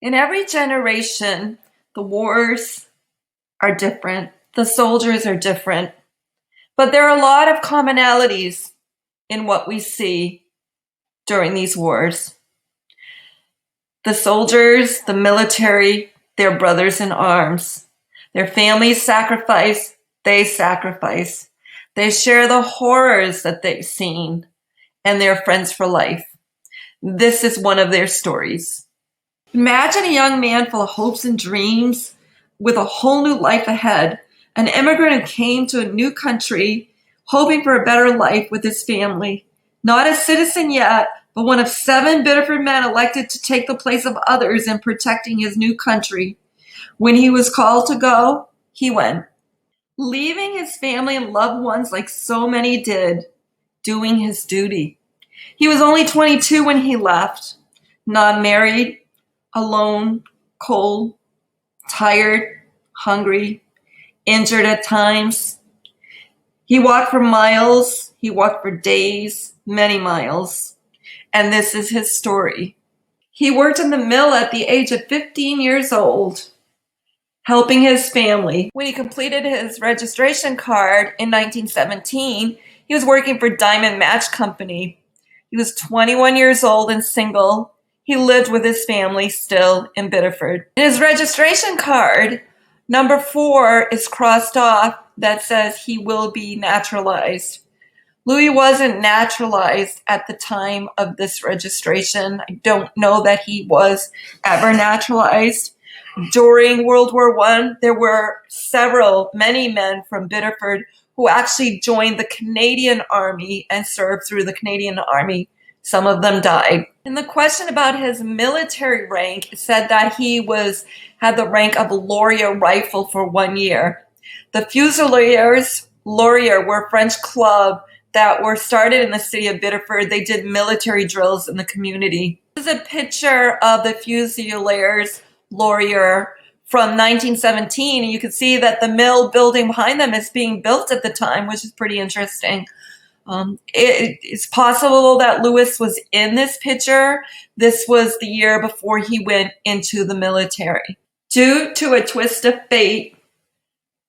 In every generation, the wars are different, the soldiers are different, but there are a lot of commonalities in what we see during these wars. The soldiers, the military, their brothers in arms. Their families sacrifice, they sacrifice. They share the horrors that they've seen, and they're friends for life. This is one of their stories. Imagine a young man full of hopes and dreams with a whole new life ahead, an immigrant who came to a new country hoping for a better life with his family. Not a citizen yet, but one of 7 Biddeford men elected to take the place of others in protecting his new country. When he was called to go, he went, leaving his family and loved ones like so many did, doing his duty. He was only 22 when he left, not married, alone, cold, tired, hungry, injured at times. He walked for miles, he walked for days, many miles, and this is his story. He worked in the mill at the age of 15 years old, helping his family. When he completed his registration card in 1917, he was working for Diamond Match Company. He was 21 years old and single. He lived with his family still in Biddeford. In his registration card, number 4 is crossed off that says he will be naturalized. Louis wasn't naturalized at the time of this registration. I don't know that he was ever naturalized. During World War I, there were many men from Biddeford who actually joined the Canadian Army and served through the Canadian Army. Some of them died. And the question about his military rank said that he had the rank of Laurier Rifle for 1 year. The Fusiliers Laurier were a French club that were started in the city of Biddeford. They did military drills in the community. This is a picture of the Fusiliers Laurier from 1917, and you can see that the mill building behind them is being built at the time, which is pretty interesting. It's possible that Louis was in this picture. This was the year before he went into the military. Due to a twist of fate,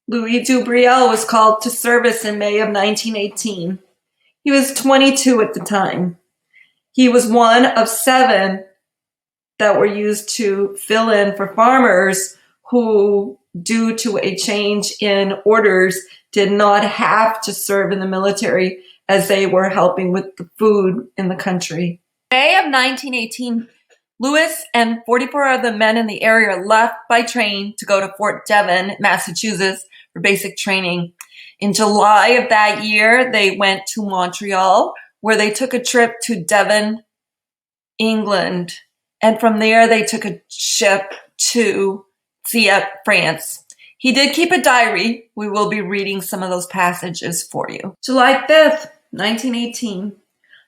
Louis Dubreuil was called to service in May of 1918. He was 22 at the time. He was one of 7 that were used to fill in for farmers who, due to a change in orders, did not have to serve in the military as they were helping with the food in the country. In May of 1918, Louis and 44 other men in the area left by train to go to Fort Devon, Massachusetts, for basic training. In July of that year, they went to Montreal, where they took a trip to Devon, England. And from there, they took a ship to Dieppe, France. He did keep a diary. We will be reading some of those passages for you. July 5th, 1918.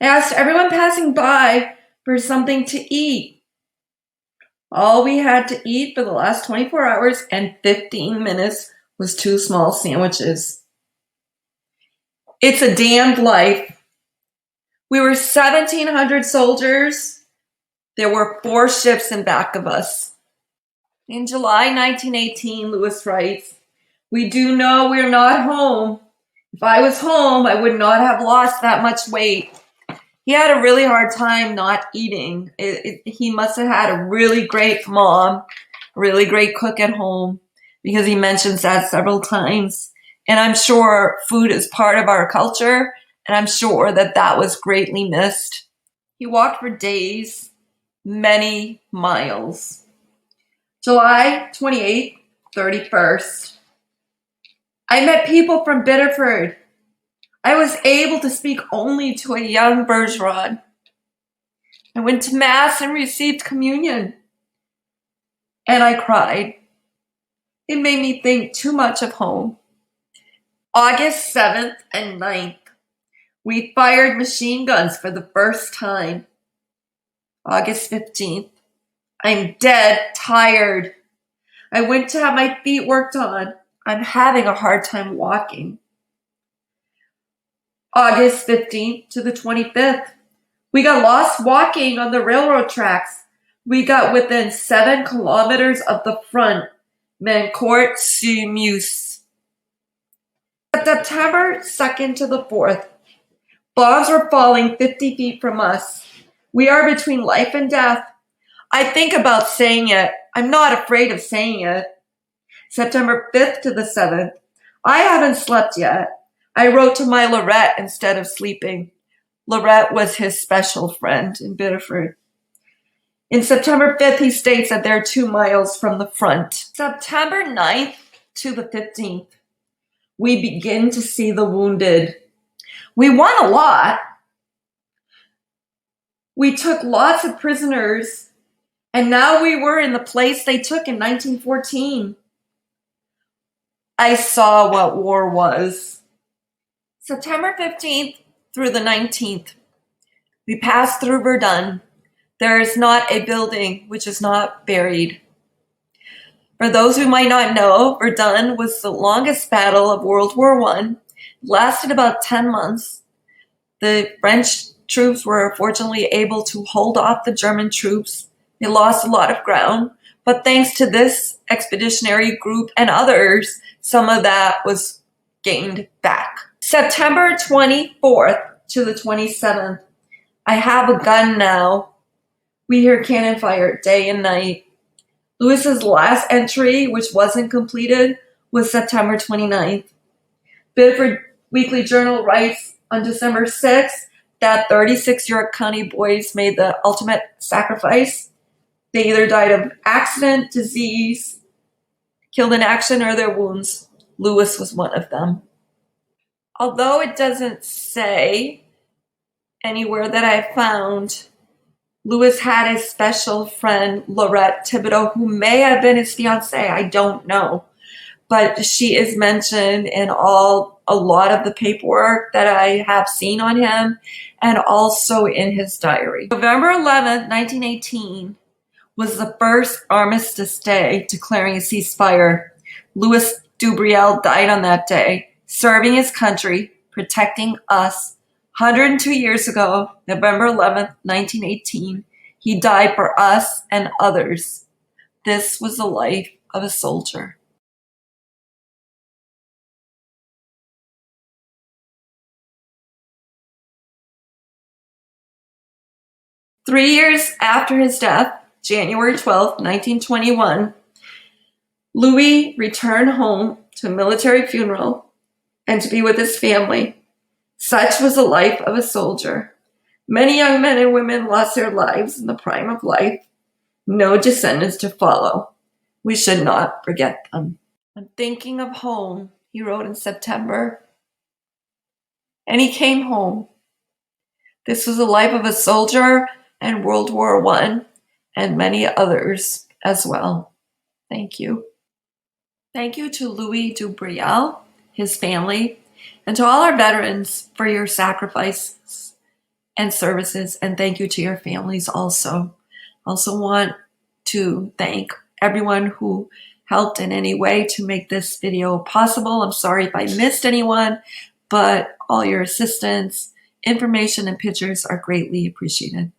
I asked everyone passing by for something to eat. All we had to eat for the last 24 hours and 15 minutes was 2 small sandwiches. It's a damned life. We were 1,700 soldiers. There were 4 ships in back of us. In July 1918, Louis writes, "We do know we're not home. If I was home, I would not have lost that much weight." He had a really hard time not eating. He must have had a really great mom, a really great cook at home, because he mentions that several times. And I'm sure food is part of our culture, and I'm sure that that was greatly missed. He walked for days, many miles. July 28th, 31st. I met people from Biddeford. I was able to speak only to a young bourgeois. I went to Mass and received communion. And I cried. It made me think too much of home. August 7th and 9th. We fired machine guns for the first time. August 15th. I'm dead tired. I went to have my feet worked on. I'm having a hard time walking. August 15th to the 25th. We got lost walking on the railroad tracks. We got within 7 kilometers of the front, Mancourt-sur-Meuse. September 2nd to the 4th, bombs were falling 50 feet from us. We are between life and death. I think about saying it. I'm not afraid of saying it. September 5th to the 7th. I haven't slept yet. I wrote to my Lorette instead of sleeping. Lorette was his special friend in Biddeford. In September 5th, he states that they're 2 miles from the front. September 9th to the 15th, we begin to see the wounded. We won a lot. We took lots of prisoners, and now we were in the place they took in 1914. I saw what war was. September 15th through the 19th, we passed through Verdun. There is not a building which is not buried. For those who might not know, Verdun was the longest battle of World War I. It lasted about 10 months. The French troops were fortunately able to hold off the German troops. They lost a lot of ground, but thanks to this expeditionary group and others, some of that was gained back. September 24th to the 27th, I have a gun now. We hear cannon fire day and night. Lewis's last entry, which wasn't completed, was September 29th. Biddeford Weekly Journal writes on December 6th that 36 York County boys made the ultimate sacrifice. They either died of accident, disease, killed in action, or their wounds. Lewis was one of them. Although it doesn't say anywhere that I found, Lewis had a special friend, Lorette Thibodeau, who may have been his fiancée. I don't know. But she is mentioned in a lot of the paperwork that I have seen on him, and also in his diary. November 11th, 1918 was the first armistice day declaring a ceasefire. Louis Dubreuil died on that day, serving his country, protecting us. 102 years ago, November 11th, 1918, he died for us and others. This was the life of a soldier. Three years after his death, January 12th, 1921, Louis returned home to a military funeral and to be with his family. Such was the life of a soldier. Many young men and women lost their lives in the prime of life. No descendants to follow. We should not forget them. I'm thinking of home, he wrote in September. And he came home. This was the life of a soldier and World War I and many others as well. Thank you. Thank you to Louis Dubreuil, his family, and to all our veterans for your sacrifices and services, and thank you to your families also. Also want to thank everyone who helped in any way to make this video possible. I'm sorry if I missed anyone, but all your assistance, information, and pictures are greatly appreciated.